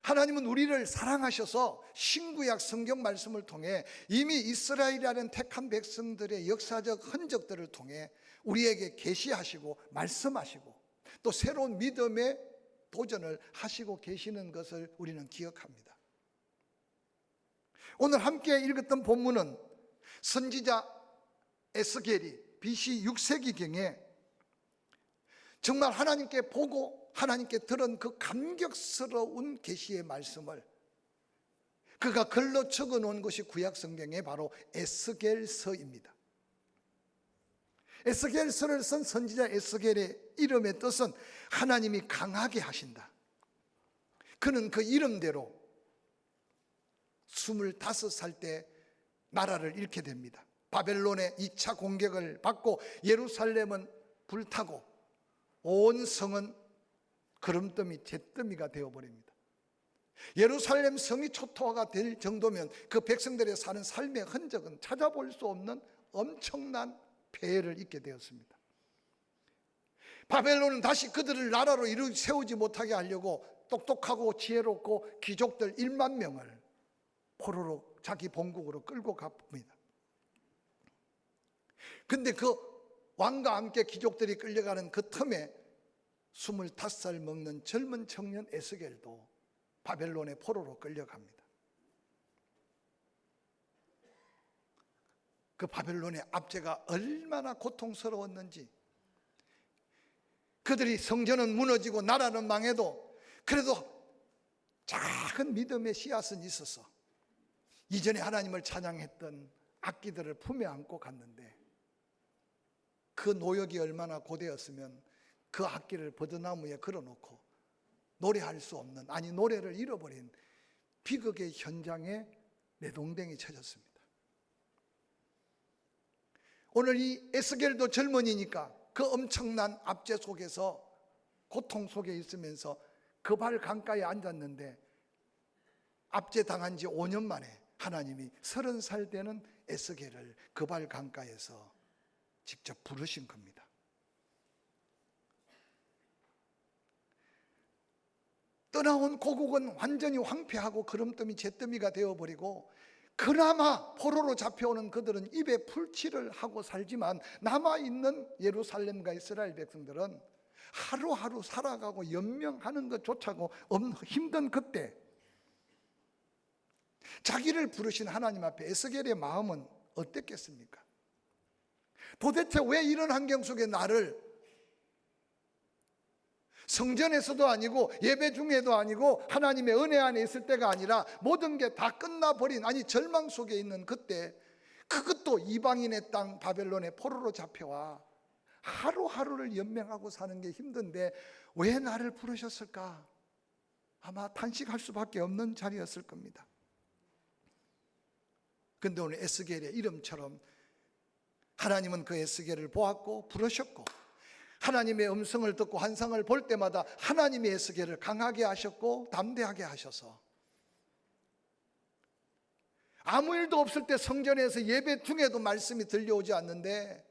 하나님은 우리를 사랑하셔서 신구약 성경 말씀을 통해 이미 이스라엘이라는 택한 백성들의 역사적 흔적들을 통해 우리에게 계시하시고 말씀하시고 또 새로운 믿음의 도전을 하시고 계시는 것을 우리는 기억합니다. 오늘 함께 읽었던 본문은 선지자 에스겔이 BC 6세기경에 정말 하나님께 보고 하나님께 들은 그 감격스러운 계시의 말씀을 그가 글로 적어 놓은 것이 구약 성경의 바로 에스겔서입니다. 에스겔서를 쓴 선지자 에스겔의 이름의 뜻은 하나님이 강하게 하신다. 그는 그 이름대로 25살 때 나라를 잃게 됩니다. 바벨론의 2차 공격을 받고 예루살렘은 불타고 온 성은 거름더미 잿더미가 되어버립니다. 예루살렘 성이 초토화가 될 정도면 그 백성들의 사는 삶의 흔적은 찾아볼 수 없는 엄청난 폐해를 입게 되었습니다. 바벨론은 다시 그들을 나라로 세우지 못하게 하려고 똑똑하고 지혜롭고 귀족들 1만 명을 포로로 자기 본국으로 끌고 갑니다. 근데 그 왕과 함께 귀족들이 끌려가는 그 틈에 25살 먹는 젊은 청년 에스겔도 바벨론의 포로로 끌려갑니다. 그 바벨론의 압제가 얼마나 고통스러웠는지, 그들이 성전은 무너지고 나라는 망해도 그래도 작은 믿음의 씨앗은 있어서 이전에 하나님을 찬양했던 악기들을 품에 안고 갔는데 그 노역이 얼마나 고되었으면 그 악기를 버드나무에 걸어놓고 노래할 수 없는, 아니 노래를 잃어버린 비극의 현장에 내동댕이 쳐졌습니다. 오늘 이 에스겔도 젊은이니까 그 엄청난 압제 속에서 고통 속에 있으면서 그발 강가에 앉았는데 압제당한 지 5년 만에 하나님이 30살 되는 에스겔을 그발 강가에서 직접 부르신 겁니다. 떠나온 고국은 완전히 황폐하고 거름더미 잿더미가 되어버리고 그나마 포로로 잡혀오는 그들은 입에 풀칠을 하고 살지만 남아있는 예루살렘과 이스라엘 백성들은 하루하루 살아가고 연명하는 것조차도 힘든 그때 자기를 부르신 하나님 앞에 에스겔의 마음은 어땠겠습니까? 도대체 왜 이런 환경 속에 나를, 성전에서도 아니고 예배 중에도 아니고 하나님의 은혜 안에 있을 때가 아니라 모든 게 다 끝나버린, 아니 절망 속에 있는 그때, 그것도 이방인의 땅 바벨론의 포로로 잡혀와 하루하루를 연명하고 사는 게 힘든데 왜 나를 부르셨을까? 아마 탄식할 수밖에 없는 자리였을 겁니다. 근데 오늘 에스겔의 이름처럼 하나님은 그 에스겔을 보았고 부르셨고 하나님의 음성을 듣고 환상을 볼 때마다 하나님의 에스겔을 강하게 하셨고 담대하게 하셔서 아무 일도 없을 때 성전에서 예배 중에도 말씀이 들려오지 않는데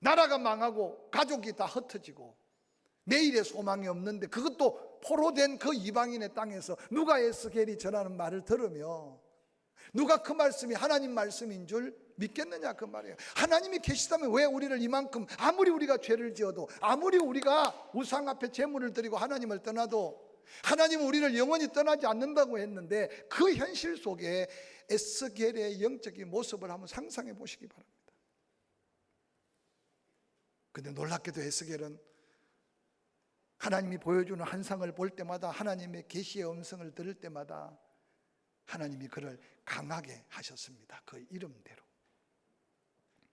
나라가 망하고 가족이 다 흩어지고 내일의 소망이 없는데 그것도 포로된 그 이방인의 땅에서 누가 에스겔이 전하는 말을 들으며 누가 그 말씀이 하나님 말씀인 줄 믿겠느냐 그 말이에요. 하나님이 계시다면 왜 우리를 이만큼, 아무리 우리가 죄를 지어도, 아무리 우리가 우상 앞에 제물을 드리고 하나님을 떠나도 하나님은 우리를 영원히 떠나지 않는다고 했는데 그 현실 속에 에스겔의 영적인 모습을 한번 상상해 보시기 바랍니다. 근데 놀랍게도 에스겔은 하나님이 보여주는 환상을 볼 때마다, 하나님의 계시의 음성을 들을 때마다 하나님이 그를 강하게 하셨습니다. 그 이름대로.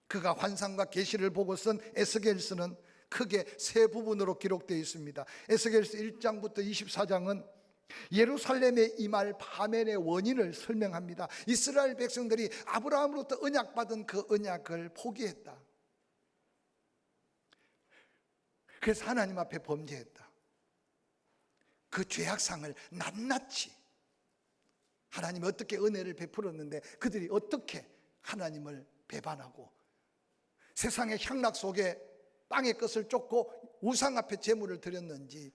그가 환상과 계시를 보고 쓴 에스겔서는 크게 세 부분으로 기록되어 있습니다. 에스겔서 1장부터 24장은 예루살렘에 임할 파멸의 원인을 설명합니다. 이스라엘 백성들이 아브라함으로부터 언약받은 그 언약을 포기했다. 그래서 하나님 앞에 범죄했다. 그 죄악상을 낱낱이 하나님이 어떻게 은혜를 베풀었는데 그들이 어떻게 하나님을 배반하고 세상의 향락 속에 땅의 것을 쫓고 우상 앞에 제물을 드렸는지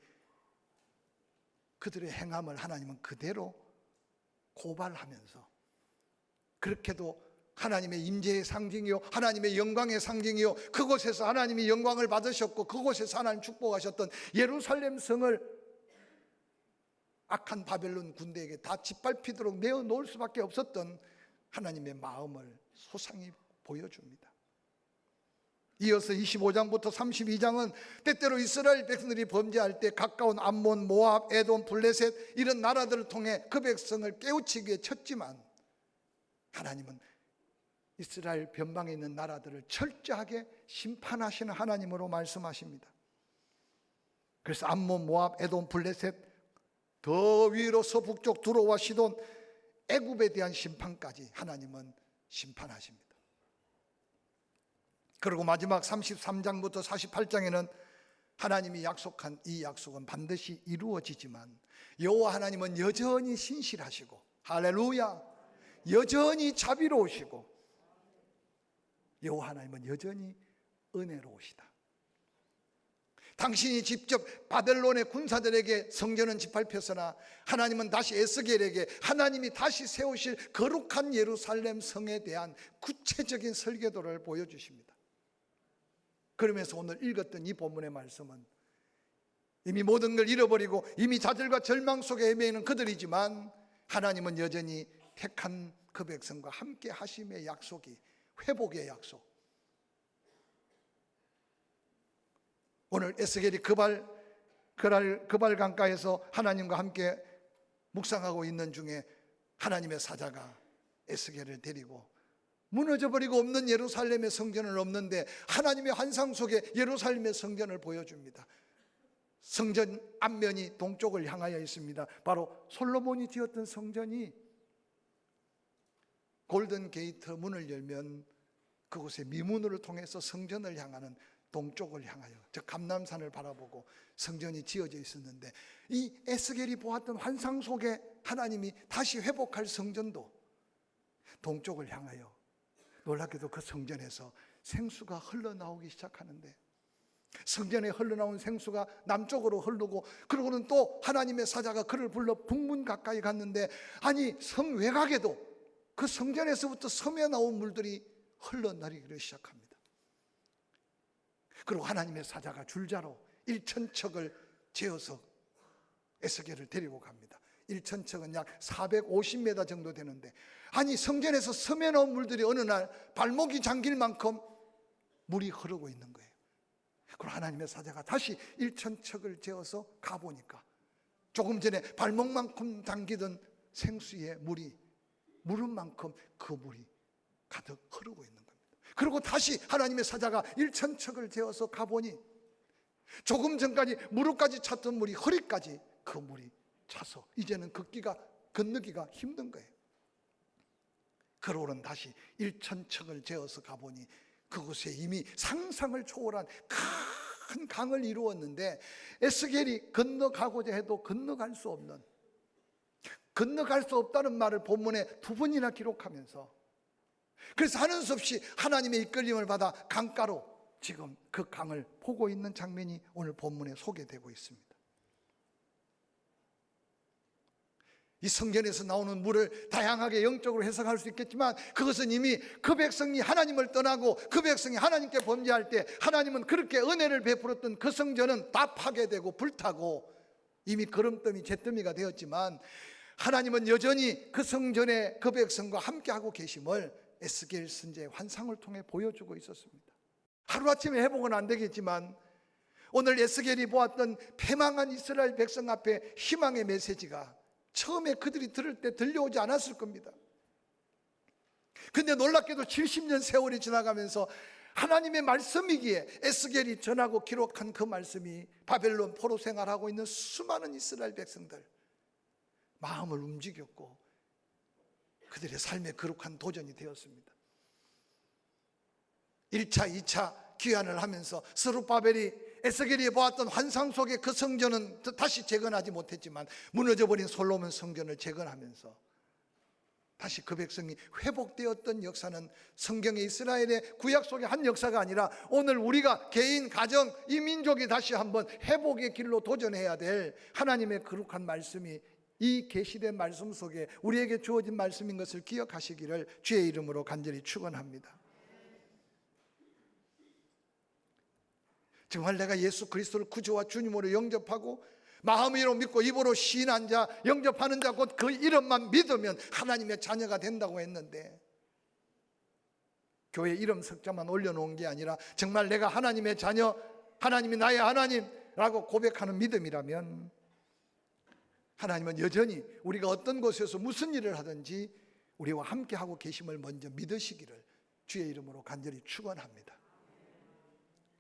그들의 행함을 하나님은 그대로 고발하면서, 그렇게도 하나님의 임재의 상징이요 하나님의 영광의 상징이요 그곳에서 하나님이 영광을 받으셨고 그곳에서 하나님 축복하셨던 예루살렘 성을 악한 바벨론 군대에게 다 짓밟히도록 내어놓을 수밖에 없었던 하나님의 마음을 소상히 보여줍니다. 이어서 25장부터 32장은 때때로 이스라엘 백성들이 범죄할 때 가까운 암몬, 모압, 에돔, 블레셋 이런 나라들을 통해 그 백성을 깨우치기 위해 쳤지만 하나님은 이스라엘 변방에 있는 나라들을 철저하게 심판하시는 하나님으로 말씀하십니다. 그래서 암몬, 모압, 에돔, 블레셋, 더 위로 서북쪽 두로와 시돈, 애굽에 대한 심판까지 하나님은 심판하십니다. 그리고 마지막 33장부터 48장에는 하나님이 약속한 이 약속은 반드시 이루어지지만 여호와 하나님은 여전히 신실하시고, 할렐루야, 여전히 자비로우시고, 여호와 하나님은 여전히 은혜로우시다. 당신이 직접 바벨론의 군사들에게 성전은 짓밟혔으나 하나님은 다시 에스겔에게 하나님이 다시 세우실 거룩한 예루살렘 성에 대한 구체적인 설계도를 보여주십니다. 그러면서 오늘 읽었던 이 본문의 말씀은 이미 모든 걸 잃어버리고 이미 좌절과 절망 속에 헤매이는 그들이지만 하나님은 여전히 택한 그 백성과 함께 하심의 약속이 회복의 약속. 오늘 에스겔이 그발 강가에서 하나님과 함께 묵상하고 있는 중에 하나님의 사자가 에스겔을 데리고 무너져버리고 없는 예루살렘의 성전은 없는데 하나님의 환상 속에 예루살렘의 성전을 보여줍니다. 성전 앞면이 동쪽을 향하여 있습니다. 바로 솔로몬이 지었던 성전이 골든 게이트 문을 열면 그곳에 미문으로 통해서 성전을 향하는 동쪽을 향하여, 즉 감람산을 바라보고 성전이 지어져 있었는데, 이 에스겔이 보았던 환상 속에 하나님이 다시 회복할 성전도 동쪽을 향하여, 놀랍게도 그 성전에서 생수가 흘러나오기 시작하는데, 성전에 흘러나온 생수가 남쪽으로 흐르고, 그러고는 또 하나님의 사자가 그를 불러 북문 가까이 갔는데, 아니 성 외곽에도 그 성전에서부터 섬에 나온 물들이 흘러내리기 시작합니다. 그리고 하나님의 사자가 줄자로 1,000척을 재어서 에스겔을 데리고 갑니다. 1,000척은 약 450m 정도 되는데, 아니 성전에서 섬에 나온 물들이 어느 날 발목이 잠길 만큼 물이 흐르고 있는 거예요. 그리고 하나님의 사자가 다시 1,000척을 재어서 가보니까 조금 전에 발목만큼 잠기던 생수의 물이 무릎만큼 그 물이 가득 흐르고 있는 겁니다. 그리고 다시 하나님의 사자가 1,000척을 재어서 가보니 조금 전까지 무릎까지 찼던 물이 허리까지 그 물이 차서 이제는 건너기가 힘든 거예요. 그러고는 다시 1,000척을 재어서 가보니 그곳에 이미 상상을 초월한 큰 강을 이루었는데, 에스겔이 건너가고자 해도 건너갈 수 없다는 말을 본문에 2번이나 기록하면서, 그래서 하는 수 없이 하나님의 이끌림을 받아 강가로 지금 그 강을 보고 있는 장면이 오늘 본문에 소개되고 있습니다. 이 성전에서 나오는 물을 다양하게 영적으로 해석할 수 있겠지만, 그것은 이미 그 백성이 하나님을 떠나고 그 백성이 하나님께 범죄할 때 하나님은 그렇게 은혜를 베풀었던 그 성전은 다 파괴되고 불타고 이미 거름더미 잿더미가 되었지만, 하나님은 여전히 그 성전에 그 백성과 함께하고 계심을 에스겔 선지자의 환상을 통해 보여주고 있었습니다. 하루아침에 회복은 안 되겠지만 오늘 에스겔이 보았던 패망한 이스라엘 백성 앞에 희망의 메시지가 처음에 그들이 들을 때 들려오지 않았을 겁니다. 근데 놀랍게도 70년 세월이 지나가면서 하나님의 말씀이기에 에스겔이 전하고 기록한 그 말씀이 바벨론 포로 생활하고 있는 수많은 이스라엘 백성들 마음을 움직였고 그들의 삶의 거룩한 도전이 되었습니다. 1차, 2차 귀환을 하면서 스룹바벨이 에스겔이 보았던 환상 속의 그 성전은 다시 재건하지 못했지만 무너져버린 솔로몬 성전을 재건하면서 다시 그 백성이 회복되었던 역사는 성경의 이스라엘의 구약 속의 한 역사가 아니라 오늘 우리가 개인, 가정, 이 민족이 다시 한번 회복의 길로 도전해야 될 하나님의 거룩한 말씀이 이 계시된 말씀 속에 우리에게 주어진 말씀인 것을 기억하시기를 주의 이름으로 간절히 축원합니다. 정말 내가 예수 그리스도를 구주와 주님으로 영접하고 마음으로 믿고 입으로 시인한 자, 영접하는 자, 곧 그 이름만 믿으면 하나님의 자녀가 된다고 했는데, 교회 이름 석자만 올려놓은 게 아니라 정말 내가 하나님의 자녀, 하나님이 나의 하나님라고 고백하는 믿음이라면 하나님은 여전히 우리가 어떤 곳에서 무슨 일을 하든지 우리와 함께하고 계심을 먼저 믿으시기를 주의 이름으로 간절히 축원합니다.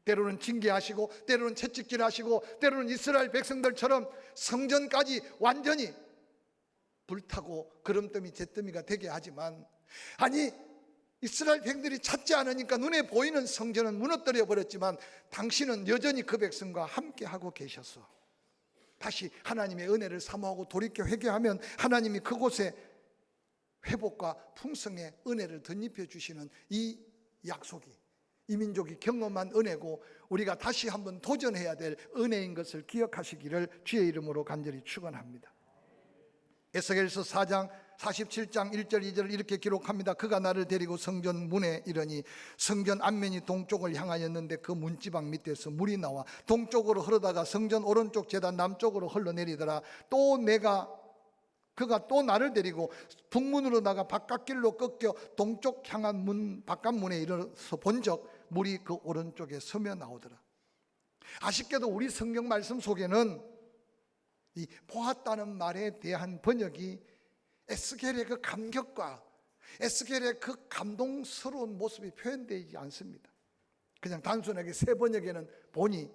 때로는 징계하시고 때로는 채찍질하시고 때로는 이스라엘 백성들처럼 성전까지 완전히 불타고 그름더미 잿더미가 되게 하지만, 아니 이스라엘 백성들이 찾지 않으니까 눈에 보이는 성전은 무너뜨려 버렸지만 당신은 여전히 그 백성과 함께하고 계셔서 다시 하나님의 은혜를 사모하고 돌이켜 회개하면 하나님이 그곳에 회복과 풍성의 은혜를 덧입혀 주시는 이 약속이 이 민족이 경험한 은혜고 우리가 다시 한번 도전해야 될 은혜인 것을 기억하시기를 주의 이름으로 간절히 축원합니다. 에스겔서 4장 47장 1절 2절을 이렇게 기록합니다. 그가 나를 데리고 성전 문에 이르니 성전 앞면이 동쪽을 향하였는데 그 문지방 밑에서 물이 나와 동쪽으로 흐르다가 성전 오른쪽 제단 남쪽으로 흘러내리더라. 또 그가 또 나를 데리고 북문으로 나가 바깥길로 꺾여 동쪽 향한 문 바깥문에 이르러서 본적 물이 그 오른쪽에 서며 나오더라. 아쉽게도 우리 성경 말씀 속에는 이 보았다는 말에 대한 번역이 에스겔의 그 감격과 에스겔의 그 감동스러운 모습이 표현되지 않습니다. 그냥 단순하게 새 번역에는 보니,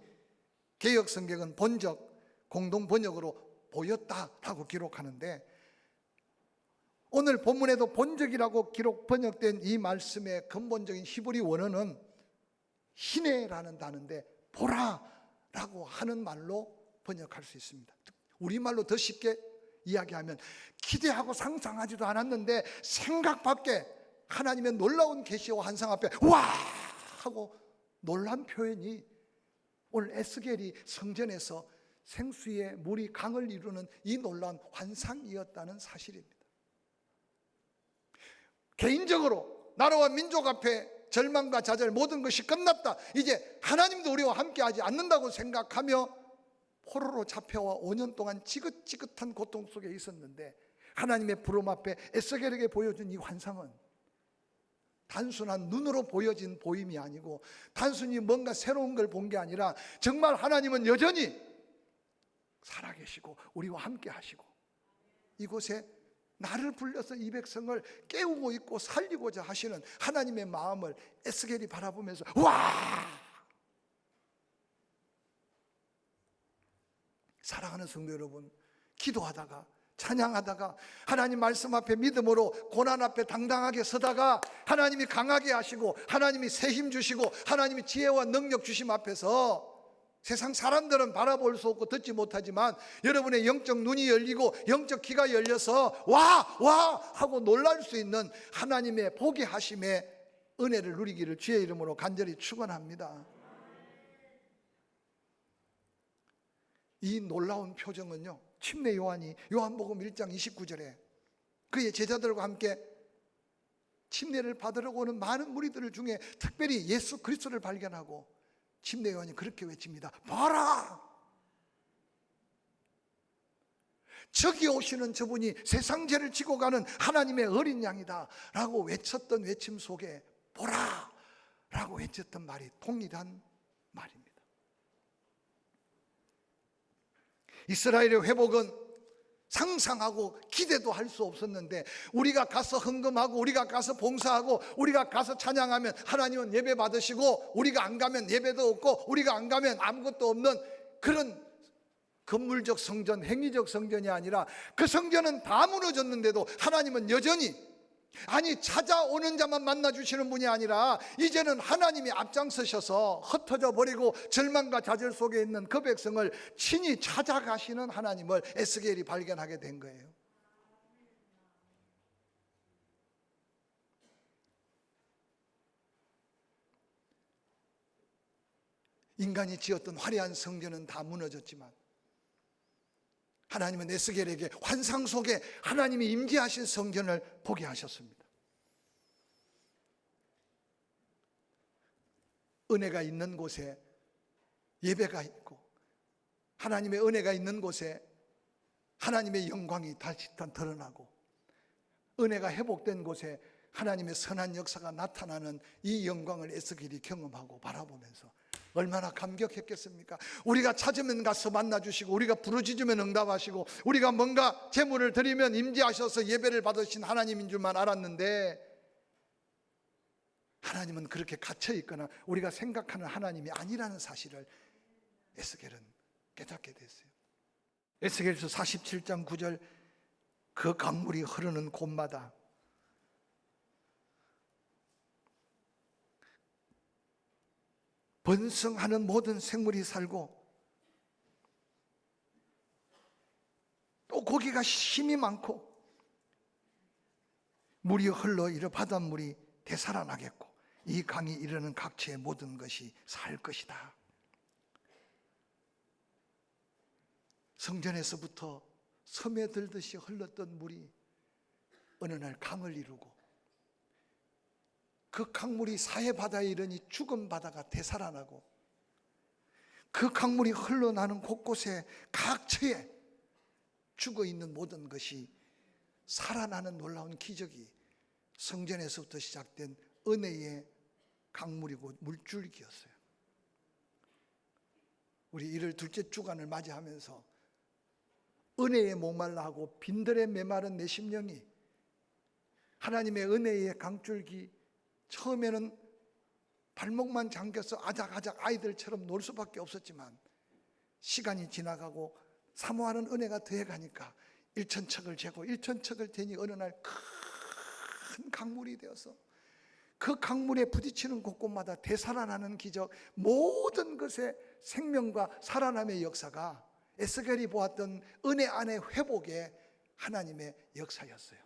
개역 성경은 본적, 공동 번역으로 보였다라고 기록하는데, 오늘 본문에도 본적이라고 번역된 이 말씀의 근본적인 히브리 원어는 히네라는 단어인데 보라라고 하는 말로 번역할 수 있습니다. 우리말로 더 쉽게 이야기하면 기대하고 상상하지도 않았는데 생각 밖에 하나님의 놀라운 계시와 환상 앞에 와 하고 놀란 표현이 오늘 에스겔이 성전에서 생수의 물이 강을 이루는 이 놀라운 환상이었다는 사실입니다. 개인적으로 나라와 민족 앞에 절망과 좌절 모든 것이 끝났다, 이제 하나님도 우리와 함께하지 않는다고 생각하며 포로로 잡혀와 5년 동안 지긋지긋한 고통 속에 있었는데 하나님의 부름 앞에 에스겔에게 보여준 이 환상은 단순한 눈으로 보여진 보임이 아니고 단순히 뭔가 새로운 걸 본 게 아니라 정말 하나님은 여전히 살아계시고 우리와 함께 하시고 이곳에 나를 불러서 이 백성을 깨우고 있고 살리고자 하시는 하나님의 마음을 에스겔이 바라보면서 와! 사랑하는 성도 여러분, 기도하다가 찬양하다가 하나님 말씀 앞에 믿음으로 고난 앞에 당당하게 서다가 하나님이 강하게 하시고 하나님이 새 힘 주시고 하나님이 지혜와 능력 주심 앞에서 세상 사람들은 바라볼 수 없고 듣지 못하지만 여러분의 영적 눈이 열리고 영적 귀가 열려서 와 하고 놀랄 수 있는 하나님의 보게 하심의 은혜를 누리기를 주의 이름으로 간절히 축원합니다. 이 놀라운 표정은요, 침례 요한이 요한복음 1장 29절에 그의 제자들과 함께 침례를 받으러 오는 많은 무리들 중에 특별히 예수 그리스도를 발견하고 침례 요한이 그렇게 외칩니다. 봐라! 저기 오시는 저분이 세상 죄를 지고 가는 하나님의 어린 양이다 라고 외쳤던 외침 속에 보라! 라고 외쳤던 말이 동일한 말입니다. 이스라엘의 회복은 상상하고 기대도 할 수 없었는데 우리가 가서 헌금하고 우리가 가서 봉사하고 우리가 가서 찬양하면 하나님은 예배 받으시고 우리가 안 가면 예배도 없고 우리가 안 가면 아무것도 없는 그런 건물적 성전, 행위적 성전이 아니라 그 성전은 다 무너졌는데도 하나님은 여전히 아니 찾아오는 자만 만나주시는 분이 아니라 이제는 하나님이 앞장서셔서 흩어져 버리고 절망과 좌절 속에 있는 그 백성을 친히 찾아가시는 하나님을 에스겔이 발견하게 된 거예요. 인간이 지었던 화려한 성전은 다 무너졌지만 하나님은 에스겔에게 환상 속에 하나님이 임재하신 성전을 보게 하셨습니다. 은혜가 있는 곳에 예배가 있고 하나님의 은혜가 있는 곳에 하나님의 영광이 다시 드러나고 은혜가 회복된 곳에 하나님의 선한 역사가 나타나는 이 영광을 에스겔이 경험하고 바라보면서 얼마나 감격했겠습니까? 우리가 찾으면 가서 만나주시고 우리가 부르짖으면 응답하시고 우리가 뭔가 제물을 드리면 임재하셔서 예배를 받으신 하나님인 줄만 알았는데 하나님은 그렇게 갇혀있거나 우리가 생각하는 하나님이 아니라는 사실을 에스겔은 깨닫게 됐어요. 에스겔서 47장 9절 그 강물이 흐르는 곳마다 번성하는 모든 생물이 살고 또 고기가 힘이 많고 물이 흘러 이르 바닷물이 되살아나겠고 이 강이 이르는 각처의 모든 것이 살 것이다. 성전에서부터 스며들듯이 흘렀던 물이 어느 날 강을 이루고 그 강물이 사해 바다에 이르니 죽은 바다가 되살아나고 그 강물이 흘러나는 곳곳에 각처에 죽어있는 모든 것이 살아나는 놀라운 기적이 성전에서부터 시작된 은혜의 강물이고 물줄기였어요. 우리 1월 둘째 주간을 맞이하면서 은혜에 목말라 하고 빈들에 메마른 내 심령이 하나님의 은혜의 강줄기 처음에는 발목만 잠겨서 아작아작 아이들처럼 놀 수밖에 없었지만 시간이 지나가고 사모하는 은혜가 더해가니까 1,000척을 재고 1,000척을 재니 어느 날 큰 강물이 되어서 그 강물에 부딪히는 곳곳마다 되살아나는 기적, 모든 것의 생명과 살아남의 역사가 에스겔이 보았던 은혜 안의 회복의 하나님의 역사였어요.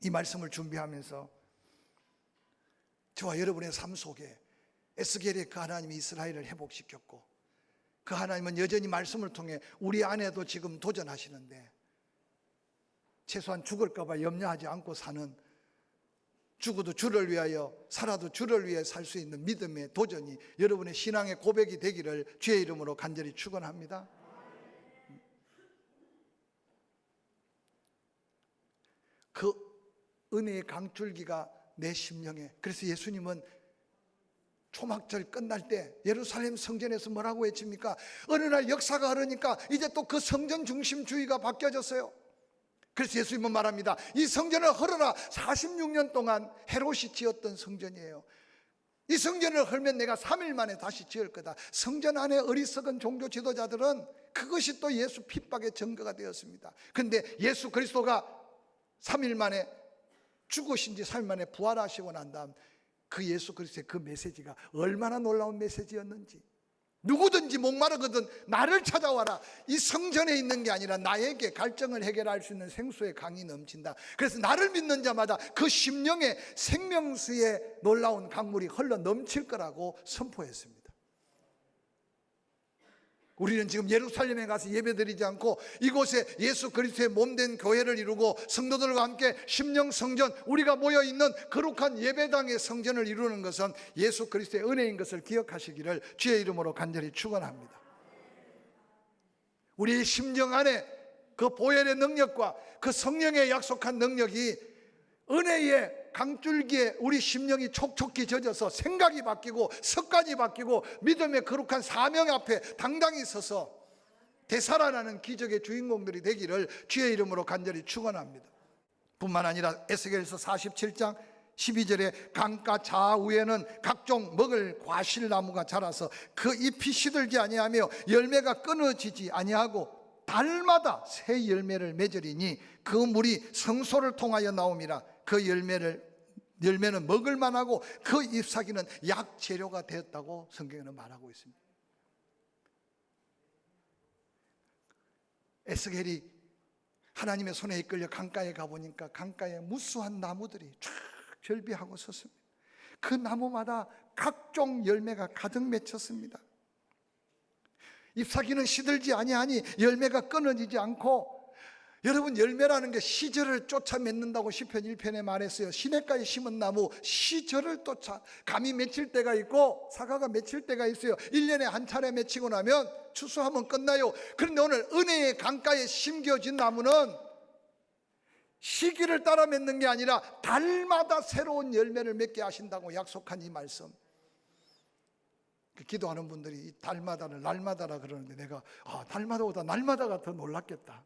이 말씀을 준비하면서 저와 여러분의 삶 속에 에스겔의 그 하나님이 이스라엘을 회복시켰고 그 하나님은 여전히 말씀을 통해 우리 안에도 지금 도전하시는데 최소한 죽을까 봐 염려하지 않고 사는, 죽어도 주를 위하여 살아도 주를 위해 살 수 있는 믿음의 도전이 여러분의 신앙의 고백이 되기를 주의 이름으로 간절히 축원합니다. 그 은혜의 강줄기가 내 심령에, 그래서 예수님은 초막절 끝날 때 예루살렘 성전에서 뭐라고 외칩니까? 어느 날 역사가 흐르니까 이제 또 그 성전 중심주의가 바뀌어졌어요. 그래서 예수님은 말합니다. 이 성전을 헐어라. 46년 동안 헤롯이 지었던 성전이에요. 이 성전을 헐면 내가 3일 만에 다시 지을 거다. 성전 안에 어리석은 종교 지도자들은 그것이 또 예수 핍박의 증거가 되었습니다. 그런데 예수 그리스도가 3일 만에 죽으신 지 3일 만에 부활하시고 난 다음 그 예수 그리스도의 그 메시지가 얼마나 놀라운 메시지였는지, 누구든지 목마르거든 나를 찾아와라. 이 성전에 있는 게 아니라 나에게 갈증을 해결할 수 있는 생수의 강이 넘친다. 그래서 나를 믿는 자마다 그 심령의 생명수의 놀라운 강물이 흘러 넘칠 거라고 선포했습니다. 우리는 지금 예루살렘에 가서 예배드리지 않고 이곳에 예수 그리스도의 몸된 교회를 이루고 성도들과 함께 심령 성전, 우리가 모여있는 거룩한 예배당의 성전을 이루는 것은 예수 그리스도의 은혜인 것을 기억하시기를 주의 이름으로 간절히 축원합니다. 우리의 심령 안에 그 보혈의 능력과 그 성령의 약속한 능력이 은혜의 강줄기에 우리 심령이 촉촉히 젖어서 생각이 바뀌고 습관이 바뀌고 믿음의 거룩한 사명 앞에 당당히 서서 되살아나는 기적의 주인공들이 되기를 주의 이름으로 간절히 축원합니다. 뿐만 아니라 에스겔서 47장 12절에 강가 좌우에는 각종 먹을 과실나무가 자라서 그 잎이 시들지 아니하며 열매가 끊어지지 아니하고 달마다 새 열매를 맺으리니 그 물이 성소를 통하여 나옴이라. 그 열매는 먹을 만하고 그 잎사귀는 약 재료가 되었다고 성경에는 말하고 있습니다. 에스겔이 하나님의 손에 이끌려 강가에 가보니까 강가에 무수한 나무들이 쫙 절비하고 섰습니다. 그 나무마다 각종 열매가 가득 맺혔습니다. 잎사귀는 시들지 아니하니 열매가 끊어지지 않고, 여러분, 열매라는 게 시절을 쫓아 맺는다고 시편 1편에 말했어요. 시냇가에 심은 나무 시절을 쫓아, 감이 맺힐 때가 있고 사과가 맺힐 때가 있어요. 1년에 한 차례 맺히고 나면 추수하면 끝나요. 그런데 오늘 은혜의 강가에 심겨진 나무는 시기를 따라 맺는 게 아니라 달마다 새로운 열매를 맺게 하신다고 약속한 이 말씀. 기도하는 분들이 이 달마다를 날마다라 그러는데, 내가 달마다보다 날마다가 더 놀랍겠다.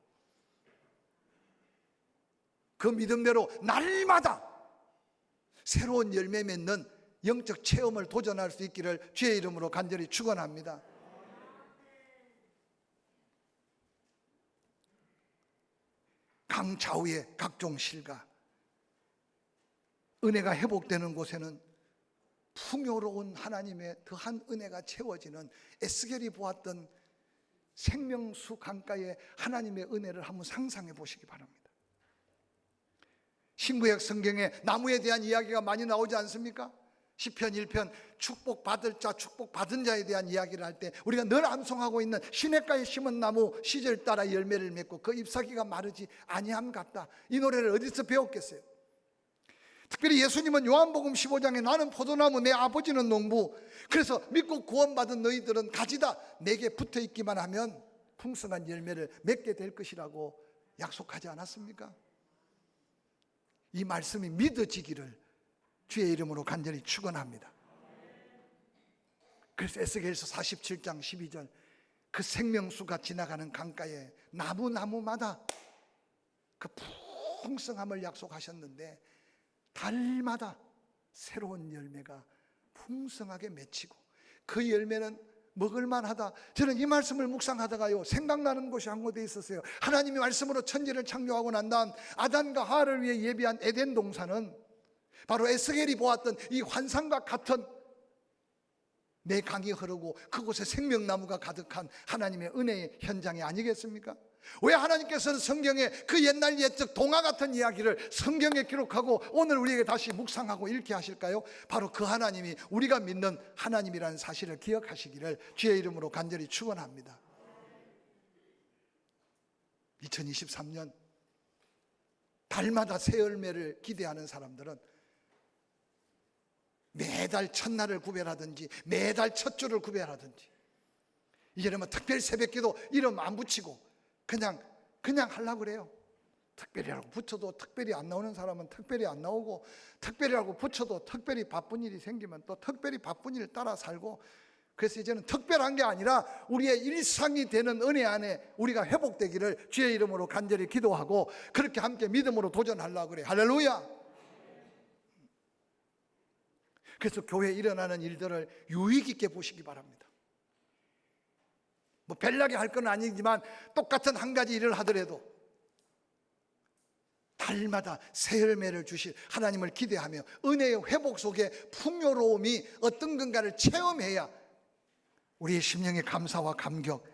그 믿음대로 날마다 새로운 열매 맺는 영적 체험을 도전할 수 있기를 주의 이름으로 간절히 축원합니다. 강 좌우의 각종 실과, 은혜가 회복되는 곳에는 풍요로운 하나님의 더한 은혜가 채워지는, 에스겔이 보았던 생명수 강가의 하나님의 은혜를 한번 상상해 보시기 바랍니다. 신구약 성경에 나무에 대한 이야기가 많이 나오지 않습니까? 시편 1편 축복받을 자, 축복받은 자에 대한 이야기를 할 때 우리가 늘 암송하고 있는 시냇가에 심은 나무 시절 따라 열매를 맺고 그 잎사귀가 마르지 아니함 같다. 이 노래를 어디서 배웠겠어요? 특별히 예수님은 요한복음 15장에 나는 포도나무 내 아버지는 농부, 그래서 믿고 구원받은 너희들은 가지다 내게 붙어있기만 하면 풍성한 열매를 맺게 될 것이라고 약속하지 않았습니까? 이 말씀이 믿어지기를 주의 이름으로 간절히 축원합니다. 그래서 에스겔서 47장 12절, 그 생명수가 지나가는 강가에 나무마다 그 풍성함을 약속하셨는데 달마다 새로운 열매가 풍성하게 맺히고, 그 열매는 먹을만하다. 저는 이 말씀을 묵상하다가요, 생각나는 곳이 한 곳에 있었어요. 하나님이 말씀으로 천지를 창조하고 난 다음 아담과 하와를 위해 예비한 에덴 동산은 바로 에스겔이 보았던 이 환상과 같은 내 강이 흐르고 그곳에 생명나무가 가득한 하나님의 은혜의 현장이 아니겠습니까? 왜 하나님께서는 성경에 그 옛날 옛적 동화 같은 이야기를 성경에 기록하고 오늘 우리에게 다시 묵상하고 읽게 하실까요? 바로 그 하나님이 우리가 믿는 하나님이라는 사실을 기억하시기를 주의 이름으로 간절히 축원합니다. 2023년 달마다 새 열매를 기대하는 사람들은 매달 첫날을 구별하든지 매달 첫 주를 구별하든지, 이제는 뭐 특별 새벽기도 이름 안 붙이고 그냥 하려고 그래요. 특별히라고 붙여도 특별히 안 나오는 사람은 특별히 안 나오고, 특별히라고 붙여도 특별히 바쁜 일이 생기면 또 특별히 바쁜 일을 따라 살고, 그래서 이제는 특별한 게 아니라 우리의 일상이 되는 은혜 안에 우리가 회복되기를 주의 이름으로 간절히 기도하고 그렇게 함께 믿음으로 도전하려고 그래요. 할렐루야. 그래서 교회에 일어나는 일들을 유익 있게 보시기 바랍니다. 뭐 별나게 할 건 아니지만 똑같은 한 가지 일을 하더라도 달마다 새 열매를 주실 하나님을 기대하며 은혜의 회복 속에 풍요로움이 어떤 건가를 체험해야 우리의 심령의 감사와 감격,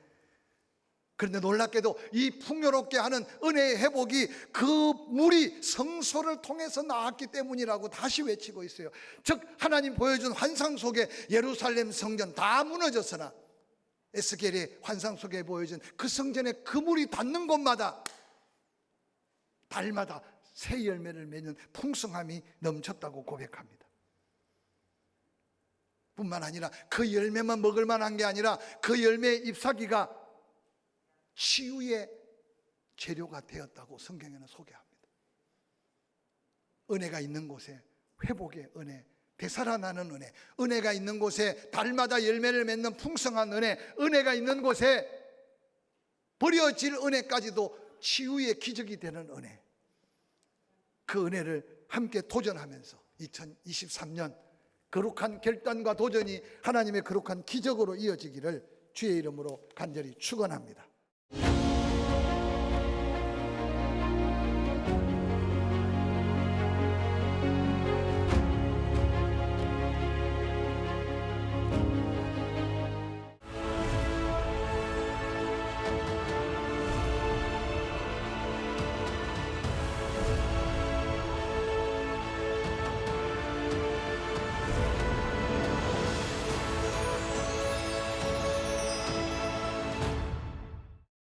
그런데 놀랍게도 이 풍요롭게 하는 은혜의 회복이 그 물이 성소를 통해서 나왔기 때문이라고 다시 외치고 있어요. 즉 하나님 보여준 환상 속에 예루살렘 성전 다 무너졌으나 에스겔의 환상 속에 보여준 그 성전에 그 물이 닿는 곳마다 달마다 새 열매를 맺는 풍성함이 넘쳤다고 고백합니다. 뿐만 아니라 그 열매만 먹을 만한 게 아니라 그 열매의 잎사귀가 치유의 재료가 되었다고 성경에는 소개합니다. 은혜가 있는 곳에 회복의 은혜, 되살아나는 은혜, 은혜가 있는 곳에 달마다 열매를 맺는 풍성한 은혜, 은혜가 있는 곳에 버려질 은혜까지도 치유의 기적이 되는 은혜, 그 은혜를 함께 도전하면서 2023년 거룩한 결단과 도전이 하나님의 거룩한 기적으로 이어지기를 주의 이름으로 간절히 축원합니다.